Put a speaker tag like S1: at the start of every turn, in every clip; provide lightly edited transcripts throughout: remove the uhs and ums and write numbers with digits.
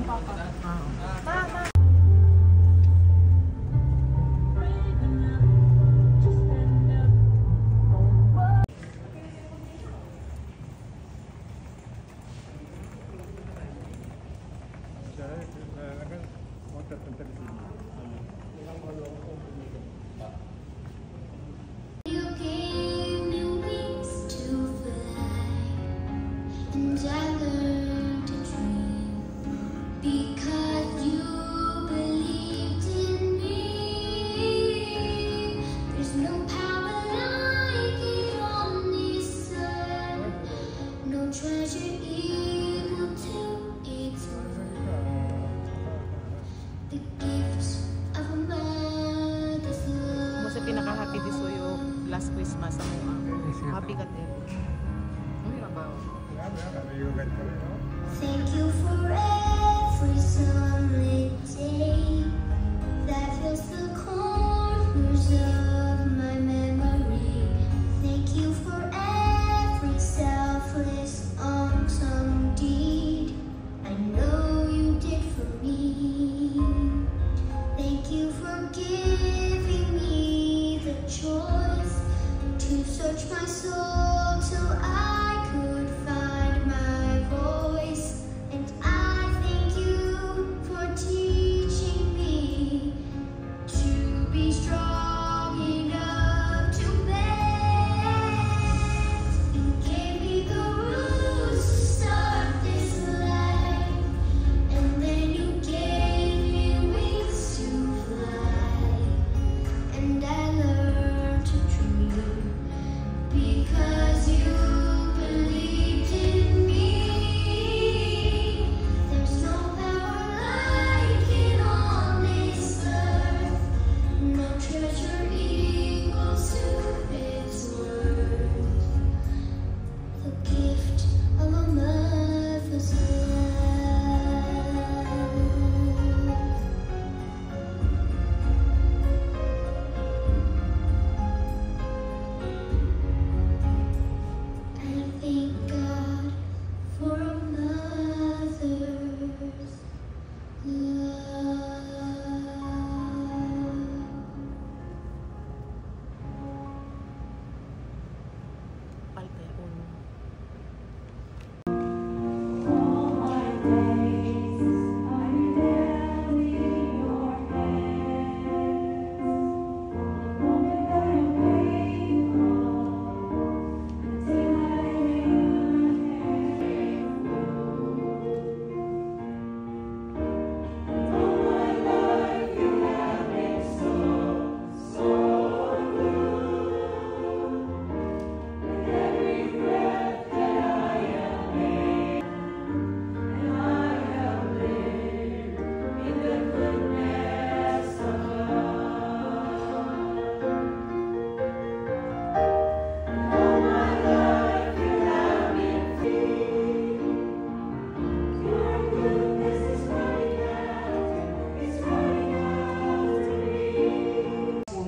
S1: papa. Mama. Pinaka-happy di suyo last Christmas sa mga happy ka din.
S2: Thank you for every sunlit day that fills the corners of my memory. Thank you for every selfless autumn deed I know you did for me. Thank you for giving me the choice to search my soul till I could find my voice. And I thank you for teaching me to be strong enough to bend. You gave me the rules to start this life, and then you gave me wings to fly. And I learned to dream because you believed in me. There's no power like it on this earth. No treasure equals to its worth. The gift of a mother's love. I thank God for a mother's love.
S1: Palte uno.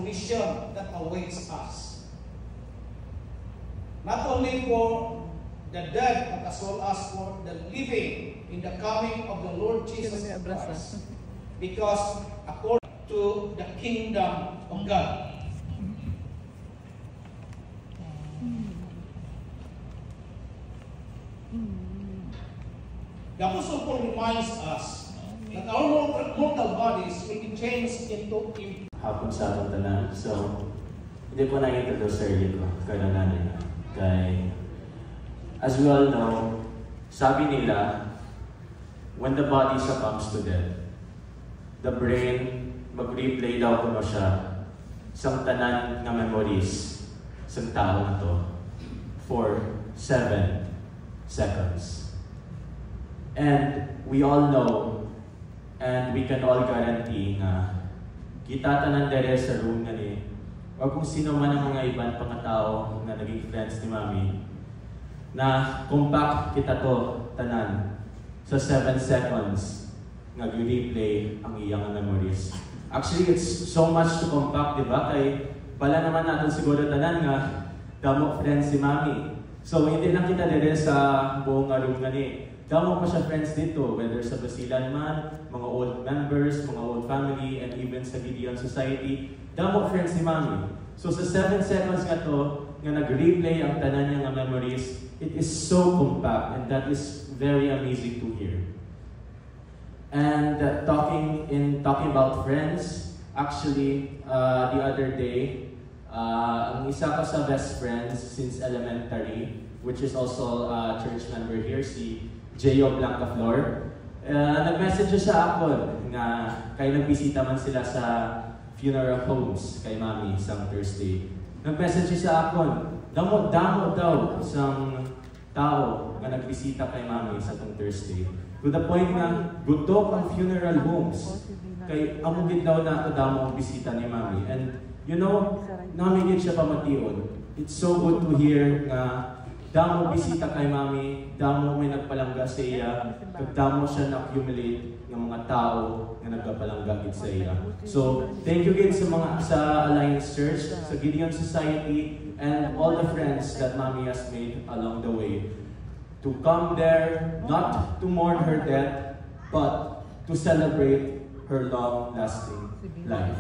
S3: Mission that awaits us. Not only for the dead, but as well as for the living in the coming of the Lord Jesus Christ. Because according to the kingdom of God. The Apostle Paul reminds us that our mortal bodies will be changed into
S4: hapon sa atong tanan. So, hindi po na-introduce sarili ko kailanganin. Kay, as we all know, sabi nila, when the body succumbs to death, the brain mag-replay daw kuno siya sa tanan nga memories sa tao na to for 7 seconds. And we all know, and we can all guarantee na kita tanan dere sa room nga ni, o kung sino man ang mga ibang pangatao na naging friends ni Mami, na compact kita to tanan sa 7 seconds nga replay ang iyang memories. Actually, it's so much to compact, di ba? Kay pala naman natin siguro tanan nga damo friends si Mami. So hindi lang kita dere sa buong room nga ni, damo pa siya friends dito, whether sa Basilan man, mga old members, mga old family, and even sa Gideon Society, damo friends ni Mami. So sa 7 seconds nga to, nga nag-replay ang tanan niya nga memories, it is so compact, and that is very amazing to hear. And talking about friends, actually, the other day, ang isa ko sa best friends since elementary, which is also a church member here, si J.O. Blancaflor. Nag-message siya ako nga kay nagbisita man sila sa funeral homes kay Mami isang Thursday. Nag-message siya ako, damo daw isang tao nga nagbisita kay Mami sa tong Thursday. To the point na gutok ang funeral homes kay amugid daw na ito damo ang bisita ni Mami. And you know, namigid siya pamation. It's so good to hear nga damo bisita kay Mami, damo may nagpalangga sa iya, kag damo siya na-accumulate ng mga tao na nagpalangga gid sa iya. So, thank you again sa Alliance Church, sa Gideon Society, and all the friends that Mami has made along the way. To come there, not to mourn her death, but to celebrate her long-lasting life.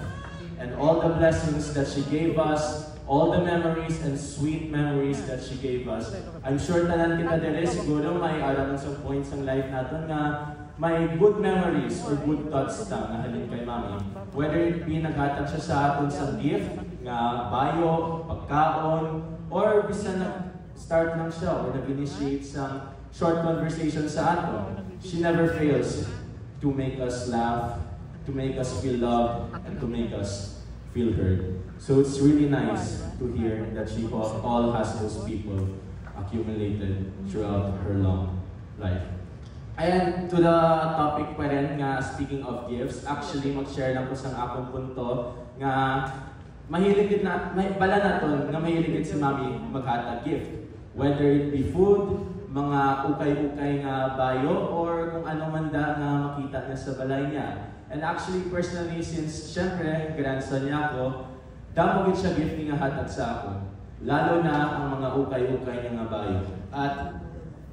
S4: And all the blessings that she gave us, all the memories and sweet memories that she gave us. I'm sure tanan kita dire siguro may araw sa points ng life natin na may good memories or good thoughts ta na halin kay Mami. Whether it be naghatag siya sa aton sa gift, nga bayo, pagkaon, or bisan nag-start lang siya or nag-initiate some short conversation sa aton. She never fails to make us laugh, to make us feel loved, and to make us feel heard. So it's really nice to hear that she all has those people accumulated throughout her long life. And to the topic pa rin nga, speaking of gifts, actually mag-share lang ko sa akong punto nga mahilig na, bala na to, nga mahilig si Mami maghatag gift. Whether it be food, mga ukay-ukay nga bayo, or kung ano man da nga makita niya sa balay niya. And actually, personally, since syempre, grandson niya ako, damo gid siya gift nga hatag sa ako. Lalo na ang mga ukay-ukay niya nga bayo. At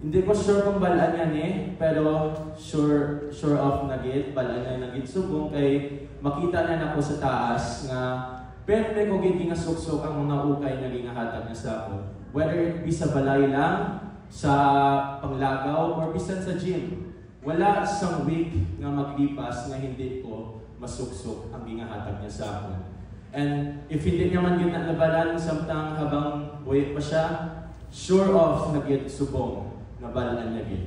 S4: hindi ko sure kung balaan yan pero sure of na gid, balaan niya na gid subong kay makita niya nako sa taas nga pwede ko gid nga suksok ang mga ukay nga gingahatag niya sa ako. Whether it be sa balay lang, sa panglagaw, or bisan sa gym. Wala isang week nga maglipas nga hindi ko masuksok ang gingahatag niya sa ako. And if hindi niya man yun nabalan samtang habang buhay pa siya, sure of nagit subong nabalan niya gid.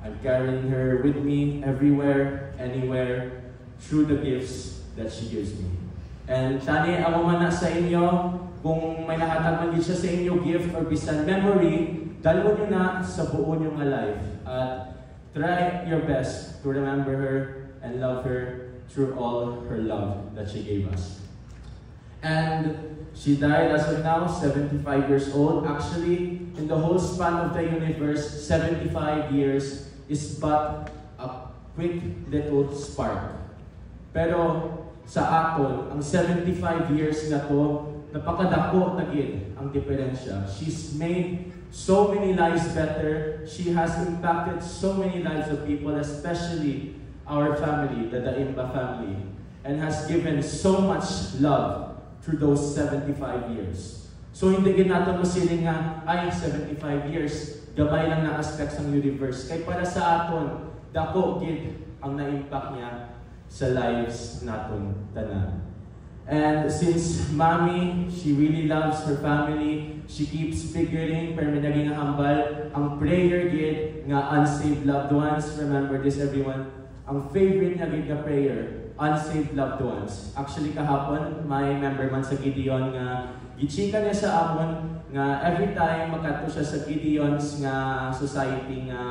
S4: I'm carrying her with me everywhere, anywhere, through the gifts that she gives me. And tani ako man na sa inyo, kung may nahatag man gid siya sa inyo gift or bisan memory, dalwo niyo na sa buo niyo nga life. At try your best to remember her and love her through all her love that she gave us. And she died as of now, 75 years old. Actually, in the whole span of the universe, 75 years is but a quick little spark. Pero sa aton, ang 75 years na to, napakadako na gid ang diferensya. She's made so many lives better. She has impacted so many lives of people, especially our family, the Daimba family, and has given so much love through those 75 years. So hindi gid natin masiling nga, ay 75 years, gamay lang na aspects ng universe. Kay para sa aton, dako gid ang na-impact niya sa lives naton tanan. And since Mami, she really loves her family, she keeps figuring, pero naging hambal, ang prayer gid nga unsaved loved ones. Remember this everyone, ang favorite niya gid nga prayer, unsaved loved ones. Actually kahapon, may member man sa Gideon nga gichika niya sa amon nga every time magkadto siya sa Gideon's nga society nga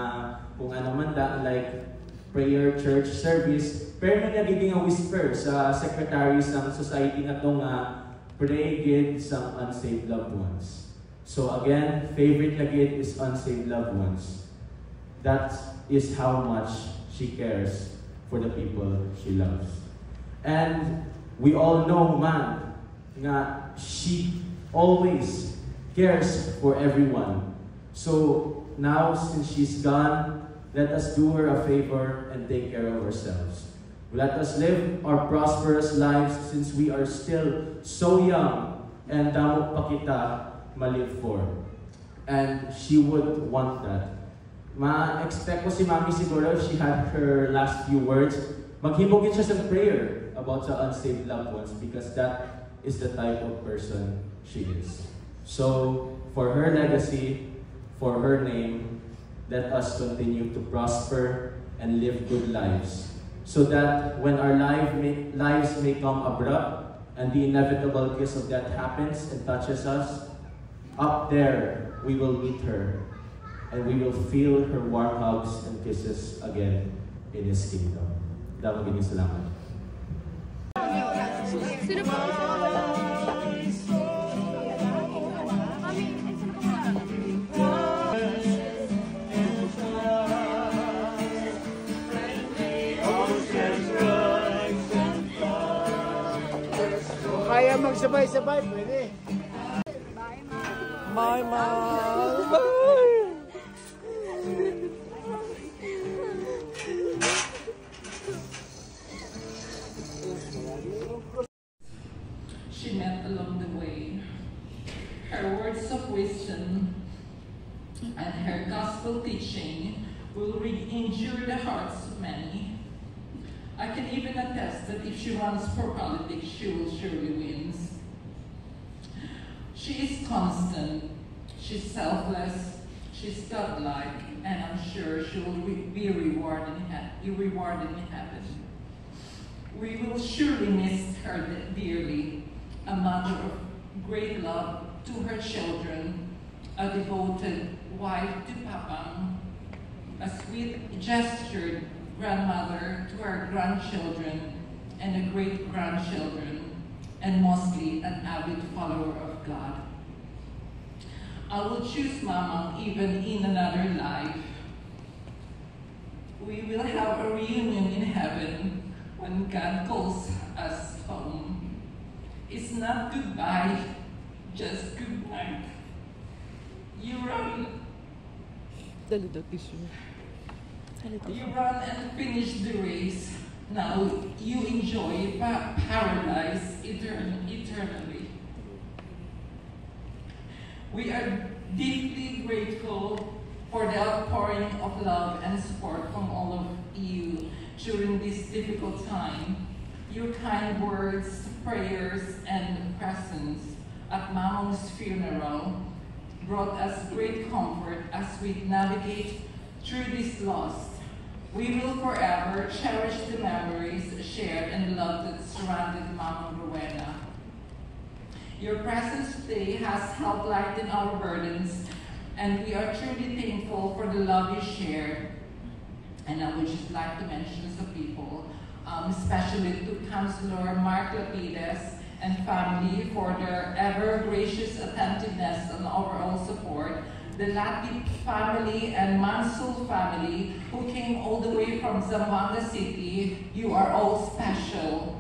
S4: kung ano man da, like prayer church service, pero niya gid nga whisper sa secretaries ng society nga to nga pray gid sa unsaved loved ones. So again, favorite na gid is unsaved loved ones. That is how much she cares for the people she loves. And we all know man nga she always cares for everyone. So now since she's gone, let us do her a favor and take care of ourselves. Let us live our prosperous lives since we are still so young and damo pa kita malive for. And she would want that. Ma-expect ko si Mami siguro if she had her last few words, maghimogin siya sa prayer about sa unsaved loved ones because that is the type of person she is. So, for her legacy, for her name, let us continue to prosper and live good lives so that when our lives may come abrupt and the inevitable kiss of death happens and touches us, up there we will meet her and we will feel her warm hugs and kisses again in His kingdom. Dapat gini salamat.
S5: Kaya magsabay-sabay, pwede. Bye, Mom. Bye.
S6: She met along the way. Her words of wisdom and her gospel teaching will re-injure the hearts of many. I can even attest that if she runs for politics, she will surely win. She is constant, she's selfless, she's godlike, and I'm sure she will be rewarded in heaven. We will surely miss her dearly, a mother of great love to her children, a devoted wife to Papang, a sweet-gestured grandmother to her grandchildren and the great-grandchildren, and mostly an avid follower of God. I will choose Mamang even in another life. We will have a reunion in heaven when God calls us home. It's not goodbye, just good night. You run and finish the race. Now you enjoy paradise eternally. We are deeply grateful for the outpouring of love and support from all of you during this difficult time. Your kind words, prayers, and presence at Mamang's funeral brought us great comfort as we navigate through this loss. We will forever cherish the memories shared and love that surrounded Mamang Rowena. Your presence today has helped lighten our burdens, and we are truly thankful for the love you shared. And I would just like to mention some people, especially to Councilor Mark Lapides and family for their ever gracious attentiveness and overall support. The Latip family and Mansul family who came all the way from Zamboanga City, you are all special.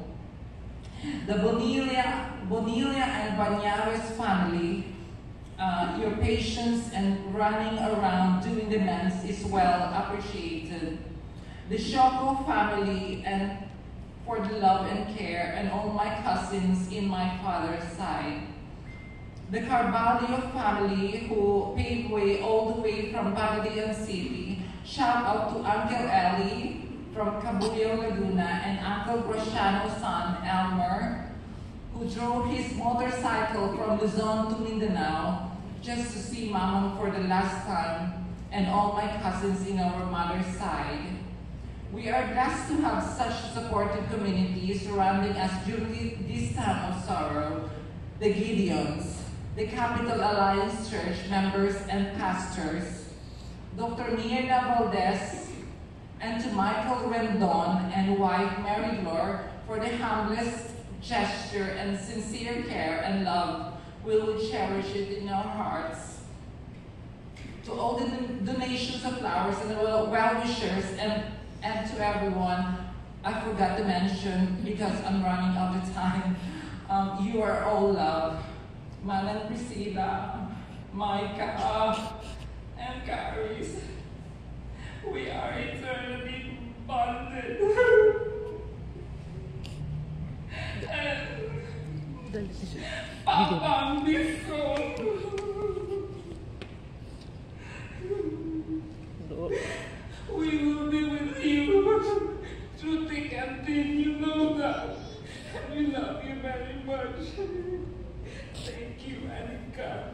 S6: The Bonilla and Banyares family, your patience and running around doing the men's is well appreciated. The Shoko family and for the love and care, and all my cousins in my father's side. The Carvalho family who paved way all the way from Pagadian City. Shout out to Uncle Ellie from Cabullo, Laguna, and Uncle Brociano's son, Elmer, who drove his motorcycle from Luzon to Mindanao just to see Mamang for the last time, and all my cousins in our mother's side. We are blessed to have such supportive community surrounding us during this time of sorrow. The Gideons, the Capital Alliance Church members and pastors, Dr. Nierna Valdez, and to Michael Rendon and wife Mary Glor for the humblest gesture and sincere care and love. We will cherish it in our hearts. To all the donations of flowers and well-wishers and to everyone, I forgot to mention because I'm running out of time. You are all loved. Manan Priscilla, Micah, and Caris. We are eternally bonded. And Papa, miss we will be with you through thick and thin, you know that. We love you very much. Thank you, Anika.